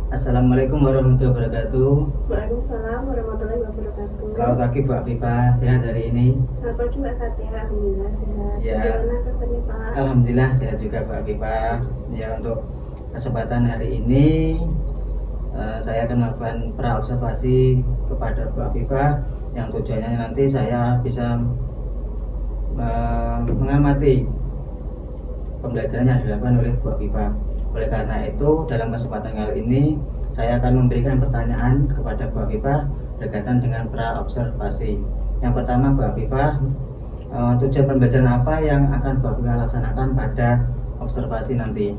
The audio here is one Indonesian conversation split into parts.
Assalamualaikum warahmatullahi wabarakatuh. Waalaikumsalam warahmatullahi wabarakatuh. Selamat pagi Bu Afifah, sehat hari ini? Selamat pagi Mbak Satya, Alhamdulillah sehat. Ya, Bagaimana kabarnya Pak? Alhamdulillah sehat juga Bu Afifah. Ya, untuk kesempatan hari ini saya akan melakukan praobservasi kepada Bu Afifah yang tujuannya nanti saya bisa mengamati pembelajaran yang dilakukan oleh Bu Afifah. Oleh karena itu, dalam kesempatan kali ini saya akan memberikan pertanyaan kepada Bu Afifah berkaitan dengan praobservasi. Yang pertama, Bu Afifah, tujuan pembelajaran apa yang akan Bu Afifah laksanakan pada observasi nanti?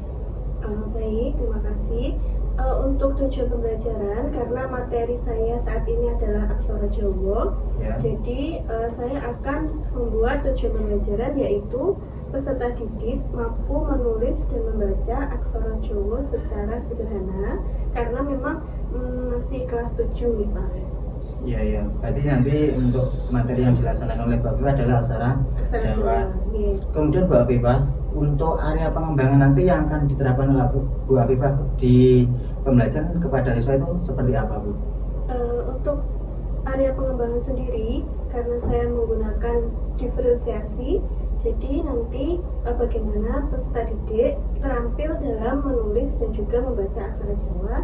Baik, terima kasih. Untuk tujuan pembelajaran, karena materi saya saat ini adalah aksara Jawa, Ya. jadi saya akan membuat tujuan pembelajaran yaitu peserta didik mampu menulis dan membaca aksara Jawa secara sederhana, karena memang masih kelas 7 nih Pak. Iya, iya. Berarti nanti untuk materi yang dilaksanakan oleh Bu Afifah adalah aksara Jawa. Iya. Kemudian Bu Afifah, untuk area pengembangan nanti yang akan diterapkan oleh Bu Afifah di pembelajaran kepada siswa itu seperti apa, Bu? Untuk area pengembangan sendiri, karena saya menggunakan diferensiasi, jadi nanti bagaimana peserta didik terampil dalam menulis dan juga membaca aksara Jawa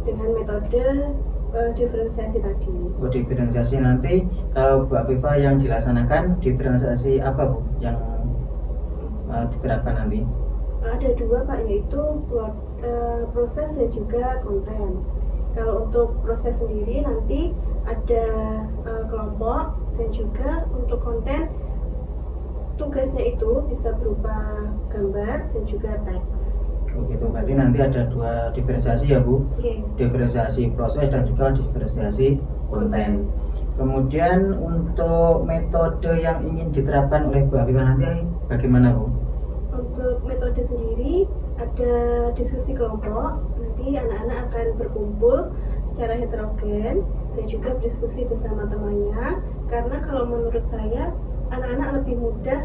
dengan metode diferensiasi tadi. Bu, diferensiasi nanti kalau Bu Afifah yang dilaksanakan diferensiasi apa, Bu, yang diterapkan nanti? Ada dua Pak, yaitu proses dan juga konten. Kalau untuk proses sendiri nanti ada kelompok, dan juga untuk konten tugasnya itu bisa berupa gambar dan juga teks. Oh gitu, berarti nanti ada dua diferensiasi ya, Bu? Oke. Diferensiasi proses dan juga diferensiasi konten. Kemudian untuk metode yang ingin diterapkan oleh Bu Afifah nanti bagaimana, Bu? Untuk metode sendiri ada diskusi kelompok. Nanti anak-anak akan berkumpul secara heterogen dan juga berdiskusi bersama temannya. Karena kalau menurut saya anak-anak lebih mudah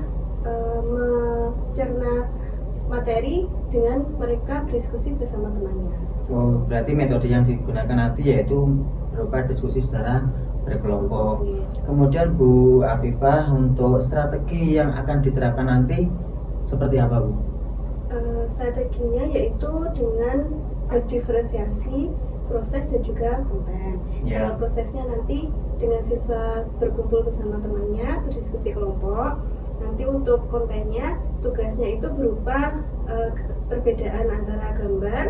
mencerna materi dengan mereka berdiskusi bersama temannya. Oh, berarti metode yang digunakan nanti yaitu berupa diskusi secara berkelompok. Kemudian Bu Afifah, untuk strategi yang akan diterapkan nanti seperti apa, Bu? Strateginya yaitu dengan berdiferensiasi proses dan juga konten. Ya. Kalau prosesnya nanti dengan siswa berkumpul bersama temannya, berdiskusi kelompok. Nanti untuk kontennya, tugasnya itu berupa perbedaan antara gambar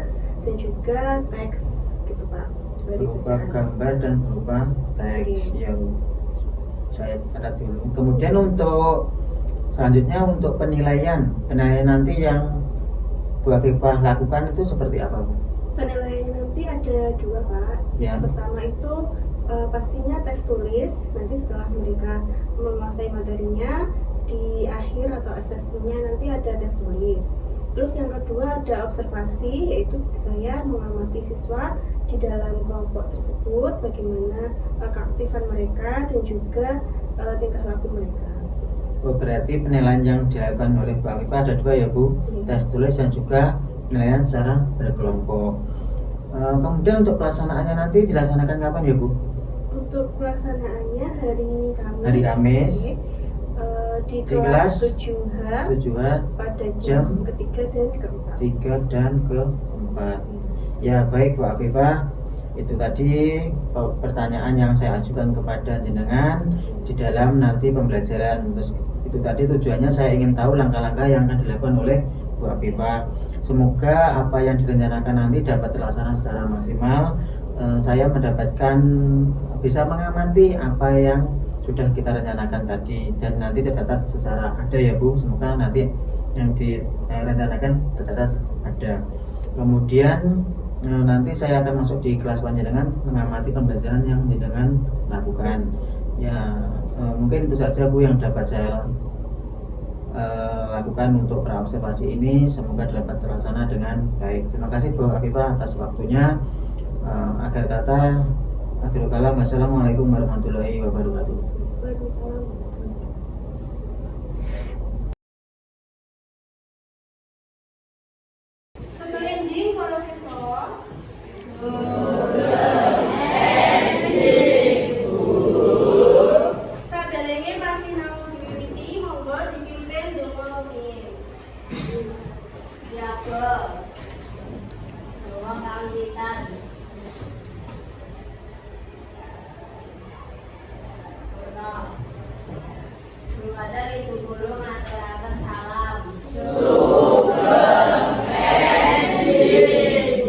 dan juga teks, gitu Pak. Berupa gambar dan berupa teks. Ya, Bu. Saya catat dulu. Kemudian untuk selanjutnya untuk penilaian nanti yang Bu Afifah lakukan itu seperti apa, Bu? Penilaian nanti ada dua Pak. Ya. Yang pertama itu pastinya tes tulis. Nanti setelah mereka menguasai materinya, di akhir atau asesmennya nanti ada tes tulis. Terus yang kedua ada observasi, yaitu saya mengamati siswa di dalam kelompok tersebut, bagaimana keaktifan mereka dan juga tingkah laku mereka. Oh, berarti penilaian yang dilakukan oleh Bu Afifah ada dua ya, Bu? Tes tulis dan juga penilaian secara berkelompok. Kemudian untuk pelaksanaannya nanti dilaksanakan kapan ya, Bu? Untuk pelaksanaannya hari Kamis. Hari Kamis. Di kelas 7H, 7H pada jam ketiga dan keempat. 3 dan keempat. Ya, baik Bu Afifah. Itu tadi pertanyaan yang saya ajukan kepada jenengan di dalam nanti pembelajaran. Terus itu tadi tujuannya saya ingin tahu langkah-langkah yang akan dilakukan oleh Bu Afifah. Semoga apa yang direncanakan nanti dapat terlaksana secara maksimal. Saya mendapatkan bisa mengamati apa yang sudah kita rencanakan tadi dan nanti tercatat secara ada ya, Bu. Semoga nanti yang direncanakan tercatat ada. Kemudian nanti saya akan masuk di kelas panjenengan mengamati pembelajaran yang jenengan lakukan. Ya, mungkin itu saja, Bu, yang dapat saya lakukan untuk praobservasi ini. Semoga dapat terlaksana dengan baik. Terima kasih Bu Afifah atas waktunya. Akhir kata, akhirul kalam, wassalamualaikum warahmatullahi wabarakatuh. Waalaikumsalam. Sebenarnya kalau siswa Saderenge pasinaon diwiwiti monggo dipimpin donga rumiyin. Siapa? Doa kawitan. Purna. Lumadan ibu guru ngaturaken salam. Nggih,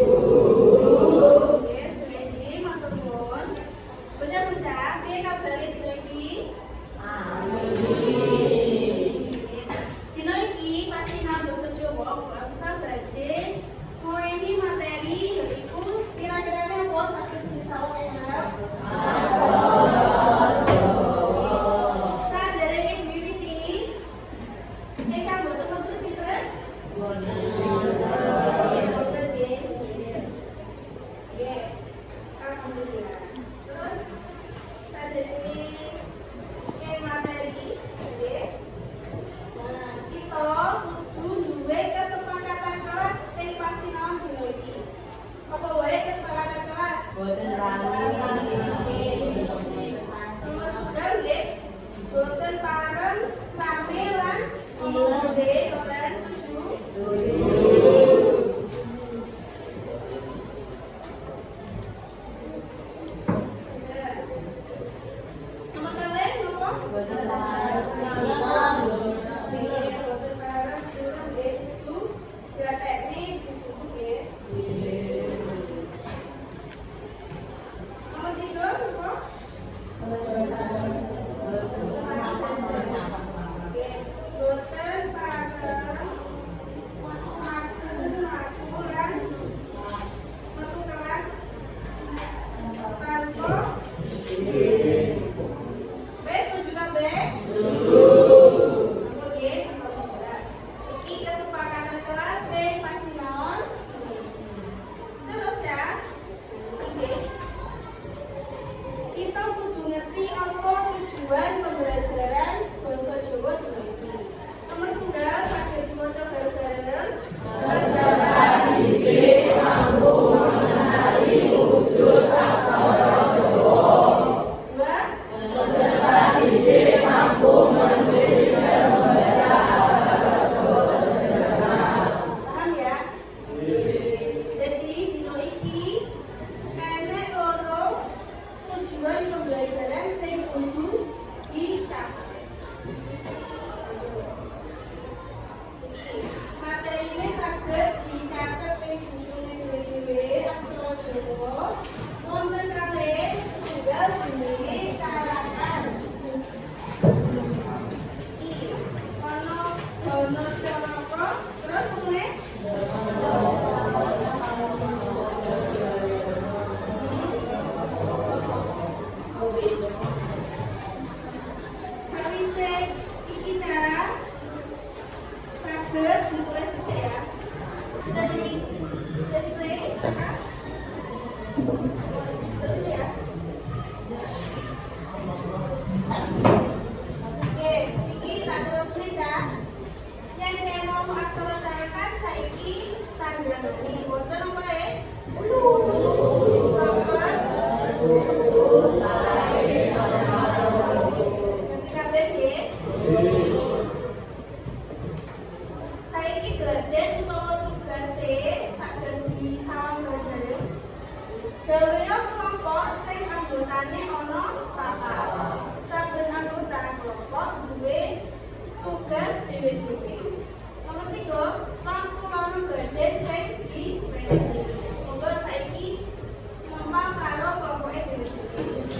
Sulendi matur nuwun. Bocah-bocah, piye kabare dina iki? Dina iki pasinaon basa Jawa bakal badhe ngoeni materi yaiku kira-kira apa saged disampaikan. Saderenge wiwiti, ingkang boten wonten sinten? Boten nggih. Nggih. Alhamdulillah. Terus saderenge materi nggih. Nah, kita kudu duwe kesepakatan kelas sing pasinaon dina iki. Apa wae kesepakatan kelas? Boten rami. Nomor sudah nggih. Boten pareng rame lan ngomong gede, boten setuju. Nomor kalih napa? Boten rami. Nggih, boten pareng kurang nggih itu gatekne buku nggih. Nomor 3 napa? Nggih, boten pareng mlaku lan metu kelas tanpa Wes setuju kabeh? Oke, iki kesepakatan kelas sing pasinaon. Terus ya. Oke. Kita kudu ngerti apa tujuan pembelajaran basa Jawa dina iki. Nomor setunggal saged diwaca bareng-bareng. Dua. Paham ya? Jadi dino iki enek loro tujuan pembelajaran sing kudu dicapai. Materine saged dicatet ing bukunya dhewe-dhewe aksara Jawa. Wonten kalih tunggal jenenge carakan. Ono Janaka, terus kemudian sawise iki ta saged ditulis dhisik ya. Jadi play terus ya. Oke, iki tak terus ya. Yang kena aksara carakan saiki sandhangi wonten apa ya? Papat. Ngerti kabeh nggih? Saiki gladhen utawa tugase saged disawang bareng. Gaweya kelompok sing anggotane ana papat. Saben anggota kelompok duwe tugas dhewe-dhewe. Nomor 3, langsung lawan gladhen sing diwenehi. Monggo saiki ngempal karo kelompoke dhewe-dhewe.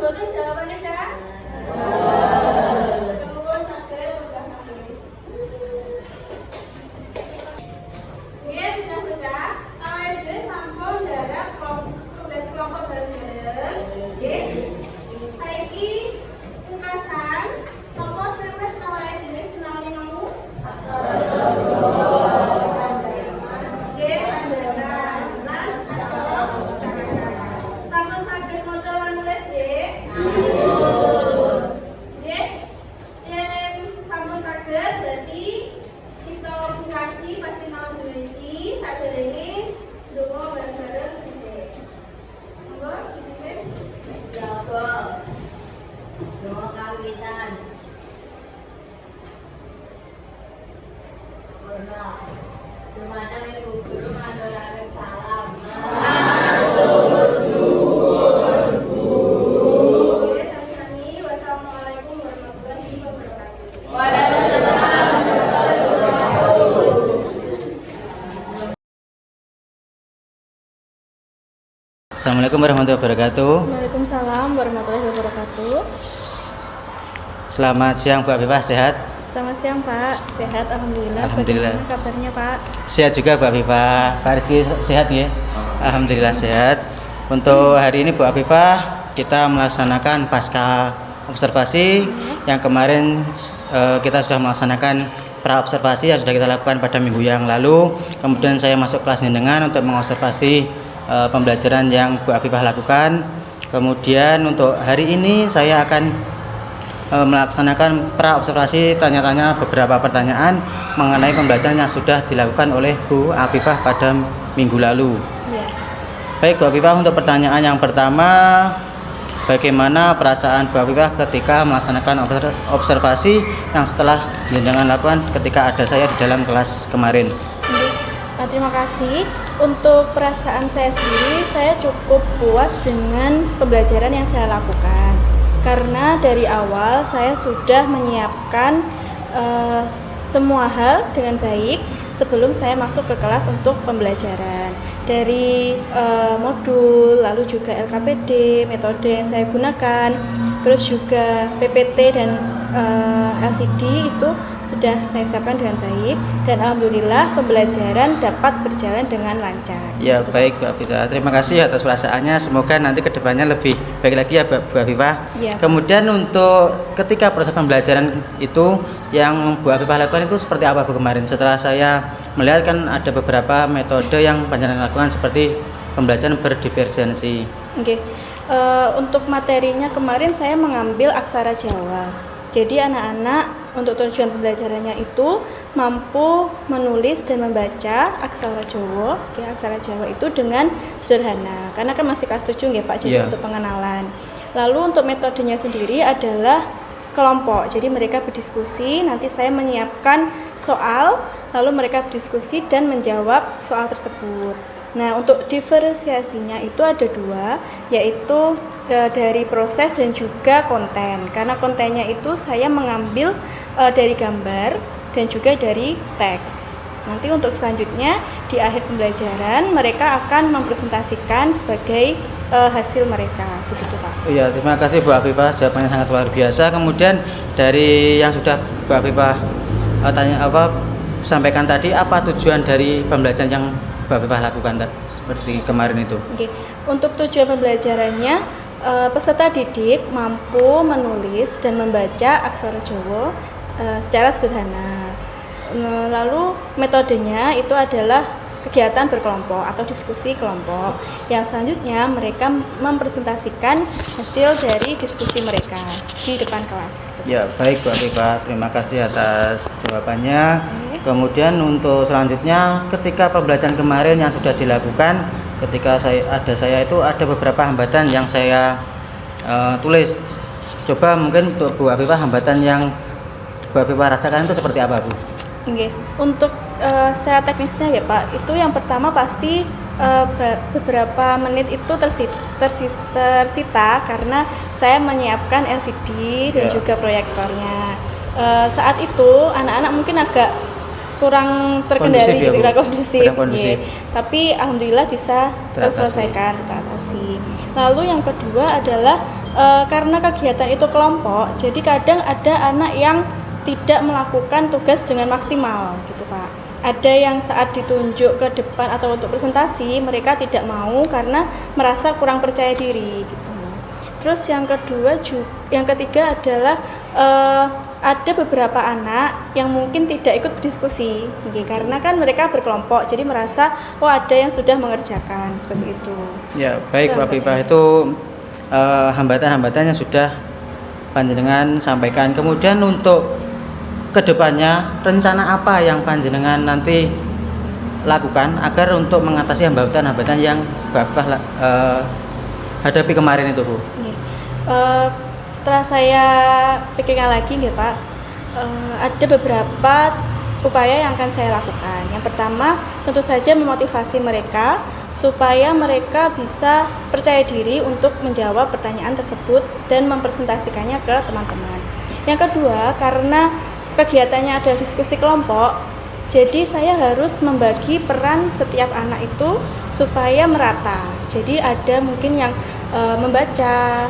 Betul jawabannya, Cak? Terus sakit udah nanti. Nggih, bocah-bocah, awake dhewe sampun ngarep tugas kelompok bareng-bareng. Nggih. Saiki pungkasan apa sing wis awake dhewe sinau mau? Nggih, sanjana lan aksara. Sampun saged maca lan nulis nggih? Nggih. Yen sampun saged berarti kita pungkasi pasti mau iki saderenge ndonga bareng-bareng dhisik. Monggo dhisik. Jaga. Doa kawitan. Purna. Dumateng ibu guru ngaturaken salam. Nggih, sami-sami. Wassalamualaikum warahmatullahi wabarakatuh. Assalamualaikum warahmatullahi wabarakatuh. Waalaikumsalam warahmatullahi wabarakatuh. Selamat siang Bu Afifah, sehat? Selamat siang Pak, sehat alhamdulillah. Alhamdulillah. Bagaimana kabarnya Pak? Sehat juga Bu Afifah. Pak Rizky sehat ya? Alhamdulillah sehat. Untuk hari ini Bu Afifah kita melaksanakan pasca observasi yang kemarin kita sudah melaksanakan pra observasi yang sudah kita lakukan pada minggu yang lalu. Kemudian saya masuk kelas dengan untuk mengobservasi pembelajaran yang Bu Afifah lakukan. Kemudian untuk hari ini saya akan melaksanakan pra observasi, tanya-tanya beberapa pertanyaan mengenai pembelajaran yang sudah dilakukan oleh Bu Afifah pada minggu lalu. Ya. Baik Bu Afifah, untuk pertanyaan yang pertama, bagaimana perasaan Bu Afifah ketika melaksanakan observasi yang setelah jenengan lakukan ketika ada saya di dalam kelas kemarin? Terima kasih. Untuk perasaan saya sendiri, saya cukup puas dengan pembelajaran yang saya lakukan. Karena dari awal saya sudah menyiapkan semua hal dengan baik sebelum saya masuk ke kelas untuk pembelajaran. Dari modul, lalu juga LKPD, metode yang saya gunakan, terus juga PPT dan LCD itu sudah saya siapkan dengan baik, dan alhamdulillah pembelajaran dapat berjalan dengan lancar. Ya baik Bu Afifah, terima kasih atas perasaannya. Semoga nanti kedepannya lebih baik lagi ya Bu Afifah. Ya. Kemudian untuk ketika proses pembelajaran itu yang Bu Afifah lakukan itu seperti apa Bu kemarin? Setelah saya melihat kan ada beberapa metode yang panjenengan lakukan seperti pembelajaran berdivergensi. Oke. Untuk materinya kemarin saya mengambil aksara Jawa. Jadi anak-anak untuk tujuan pembelajarannya itu mampu menulis dan membaca aksara Jawa, ya, aksara Jawa itu dengan sederhana. Karena kan masih kelas 7 ya Pak, jadi untuk pengenalan. Lalu untuk metodenya sendiri adalah kelompok. Jadi mereka berdiskusi, nanti saya menyiapkan soal, lalu mereka berdiskusi dan menjawab soal tersebut. Nah, untuk diferensiasinya itu ada dua, yaitu dari proses dan juga konten. Karena kontennya itu saya mengambil dari gambar dan juga dari teks. Nanti untuk selanjutnya di akhir pembelajaran mereka akan mempresentasikan sebagai hasil mereka, begitu Pak. Iya, terima kasih Bu Afifah, jawabannya sangat luar biasa. Kemudian dari yang sudah Bu Afifah sampaikan tadi, apa tujuan dari pembelajaran yang Bu Afifah lakukan seperti kemarin itu? Oke. Untuk tujuan pembelajarannya, peserta didik mampu menulis dan membaca aksara Jawa secara sederhana. Lalu metodenya itu adalah kegiatan berkelompok atau diskusi kelompok. Yang selanjutnya mereka mempresentasikan hasil dari diskusi mereka di depan kelas. Ya, baik Bu Afifah, terima kasih atas jawabannya. Kemudian untuk selanjutnya, ketika pembelajaran kemarin yang sudah dilakukan, ketika saya itu ada beberapa hambatan yang saya tulis. Coba mungkin untuk Bu Afifah, hambatan yang Bu Afifah rasakan itu seperti apa Bu? Oke. Untuk secara teknisnya ya Pak, itu yang pertama pasti beberapa menit itu tersita karena saya menyiapkan LCD dan juga proyektornya. Saat itu anak-anak mungkin agak kurang terkendali Kondusif ya, gitu, Bu? kurang kondusif. Kurang kondusif. Iya. Tapi alhamdulillah bisa terselesaikan, teratasi. Lalu yang kedua adalah karena kegiatan itu kelompok, jadi kadang ada anak yang tidak melakukan tugas dengan maksimal gitu Pak. Ada yang saat ditunjuk ke depan atau untuk presentasi mereka tidak mau karena merasa kurang percaya diri gitu. Terus yang ketiga adalah ada beberapa anak yang mungkin tidak ikut berdiskusi, karena kan mereka berkelompok, jadi merasa ada yang sudah mengerjakan seperti itu. Ya, baik Pak Afifah, itu hambatan-hambatan yang sudah panjenengan sampaikan. Kemudian untuk kedepannya rencana apa yang panjenengan nanti lakukan agar untuk mengatasi hambatan-hambatan yang Pak Afifah hadapi kemarin itu, Bu? Setelah saya pikirkan lagi Pak, ada beberapa upaya yang akan saya lakukan. Yang pertama tentu saja memotivasi mereka supaya mereka bisa percaya diri untuk menjawab pertanyaan tersebut dan mempresentasikannya ke teman-teman. Yang kedua, karena kegiatannya ada diskusi kelompok, jadi saya harus membagi peran setiap anak itu supaya merata. Jadi ada mungkin yang membaca,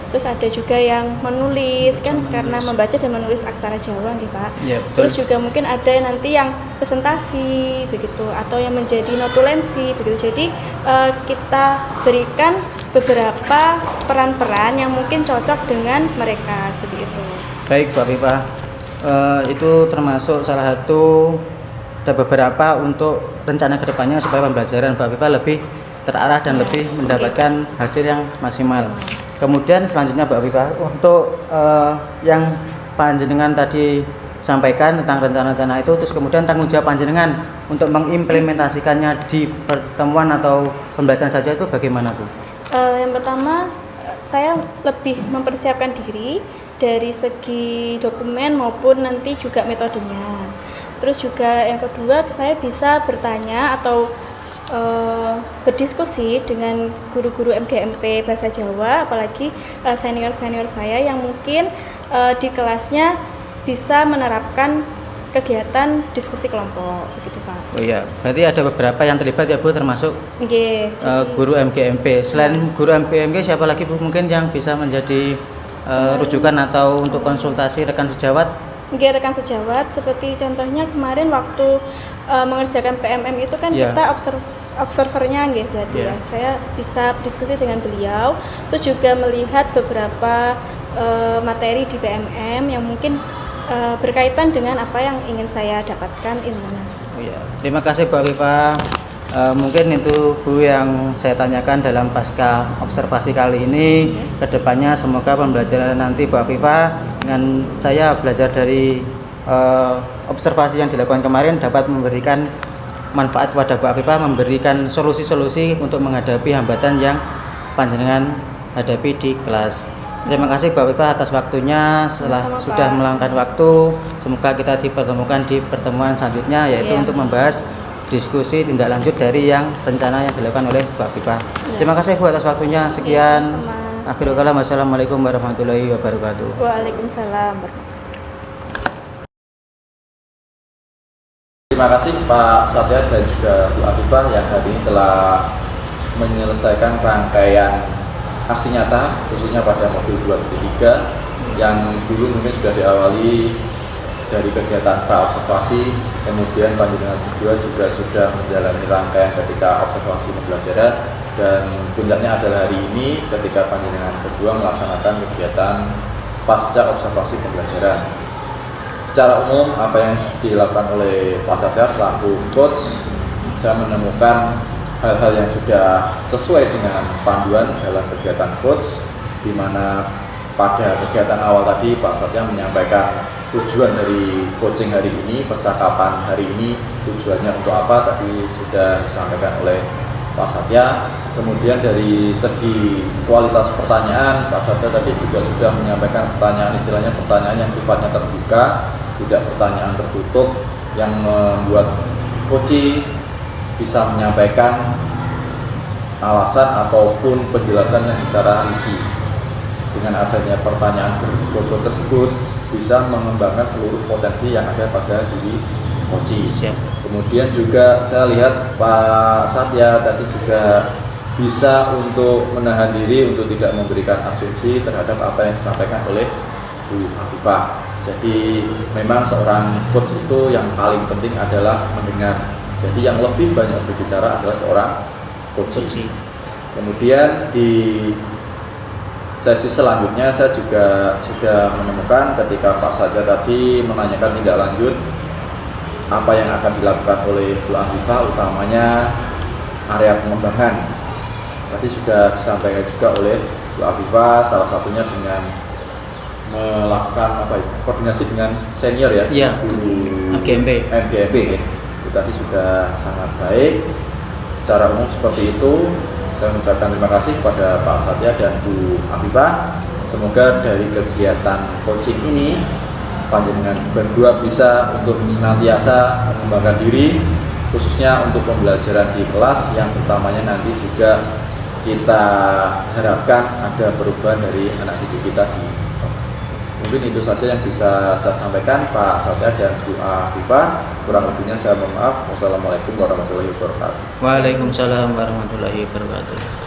terus ada juga yang menulis kan, karena membaca dan menulis aksara Jawa gitu Pak. Ya, betul. Terus juga mungkin ada nanti yang presentasi begitu, atau yang menjadi notulensi begitu. Jadi kita berikan beberapa peran-peran yang mungkin cocok dengan mereka seperti itu. Baik Pak Afifah, itu termasuk salah satu, ada beberapa untuk rencana kedepannya supaya pembelajaran Pak Afifah lebih terarah dan lebih mendapatkan hasil yang maksimal. Kemudian selanjutnya Mbak Afifah, untuk yang panjenengan tadi sampaikan tentang rencana-rencana itu, terus kemudian tanggung jawab panjenengan untuk mengimplementasikannya di pertemuan atau pembelajaran saja itu bagaimana, Bu? Yang pertama, saya lebih mempersiapkan diri dari segi dokumen maupun nanti juga metodenya. Terus juga yang kedua, saya bisa bertanya atau berdiskusi dengan guru-guru MGMP Bahasa Jawa, apalagi senior-senior saya yang mungkin di kelasnya bisa menerapkan kegiatan diskusi kelompok begitu Pak. Oh iya, berarti ada beberapa yang terlibat ya Bu, termasuk guru MGMP. Selain guru MGMP, siapa lagi Bu mungkin yang bisa menjadi rujukan atau untuk konsultasi rekan sejawat? Rekan sejawat, seperti contohnya kemarin waktu mengerjakan PMM itu kan kita observernya berarti ya. Saya bisa berdiskusi dengan beliau, terus juga melihat beberapa materi di PMM yang mungkin berkaitan dengan apa yang ingin saya dapatkan ilmunya. Oh iya. Terima kasih Bu Afifah. Mungkin itu Bu yang saya tanyakan dalam pasca observasi kali ini. Kedepannya semoga pembelajaran nanti Bu Afifah dengan saya belajar dari observasi yang dilakukan kemarin dapat memberikan manfaat kepada Bu Afifah, memberikan solusi-solusi untuk menghadapi hambatan yang panjenengan hadapi di kelas. Terima kasih Bu Afifah atas waktunya. Setelah sudah meluangkan waktu, semoga kita dipertemukan di pertemuan selanjutnya, yaitu untuk membahas diskusi tindak lanjut dari yang rencana yang dilakukan oleh Bu Afifah. Terima kasih Bu atas waktunya. Sekian. Akhirul kalam. Wassalamualaikum warahmatullahi wabarakatuh. Waalaikumsalam. Terima kasih Pak Satya dan juga Bu Afifah yang hari ini telah menyelesaikan rangkaian aksi nyata khususnya pada modul 2.3 yang dulu mungkin sudah diawali dari kegiatan pra-observasi, kemudian panjenengan kedua juga sudah menjalani rangkaian ketika observasi pembelajaran, dan puncaknya adalah hari ini ketika panjenengan kedua melaksanakan kegiatan pasca observasi pembelajaran. Secara umum apa yang dilakukan oleh Pak Satya selaku coach, saya menemukan hal-hal yang sudah sesuai dengan panduan dalam kegiatan coach, di mana pada kegiatan awal tadi Pak Satya menyampaikan tujuan dari coaching hari ini, percakapan hari ini tujuannya untuk apa tadi sudah disampaikan oleh Pak Satya. Kemudian dari segi kualitas pertanyaan, Pak Satya tadi juga sudah menyampaikan pertanyaan, istilahnya pertanyaan yang sifatnya terbuka, tidak pertanyaan tertutup, yang membuat coach bisa menyampaikan alasan ataupun penjelasan yang secara rinci. Dengan adanya pertanyaan tertutup tersebut bisa mengembangkan seluruh potensi yang ada pada diri coaching. Siap. Kemudian juga saya lihat Pak Satya tadi juga bisa untuk menahan diri untuk tidak memberikan asumsi terhadap apa yang disampaikan oleh Bu Afifah. Jadi memang seorang coach itu yang paling penting adalah mendengar. Jadi yang lebih banyak berbicara adalah seorang coach. Kemudian di sesi selanjutnya saya juga sudah menemukan ketika Pak Satya tadi menanyakan tindak lanjut apa yang akan dilakukan oleh Bu Afifah, utamanya area pengembangan. Tadi sudah disampaikan juga oleh Bu Afifah, salah satunya dengan melakukan koordinasi dengan senior ya, guru MGMB. Itu tadi sudah sangat baik. Secara umum seperti itu. Saya mengucapkan terima kasih kepada Pak Satya dan Bu Afifah. Semoga dari kegiatan coaching ini panjenengan berdua bisa untuk senantiasa mengembangkan diri, khususnya untuk pembelajaran di kelas yang utamanya nanti juga kita harapkan ada perubahan dari anak didik kita di kelas. Mungkin itu saja yang bisa saya sampaikan Pak Satya dan Bu Afifah. Kurang lebihnya saya mohon maaf. Wassalamualaikum warahmatullahi wabarakatuh. Waalaikumsalam warahmatullahi wabarakatuh.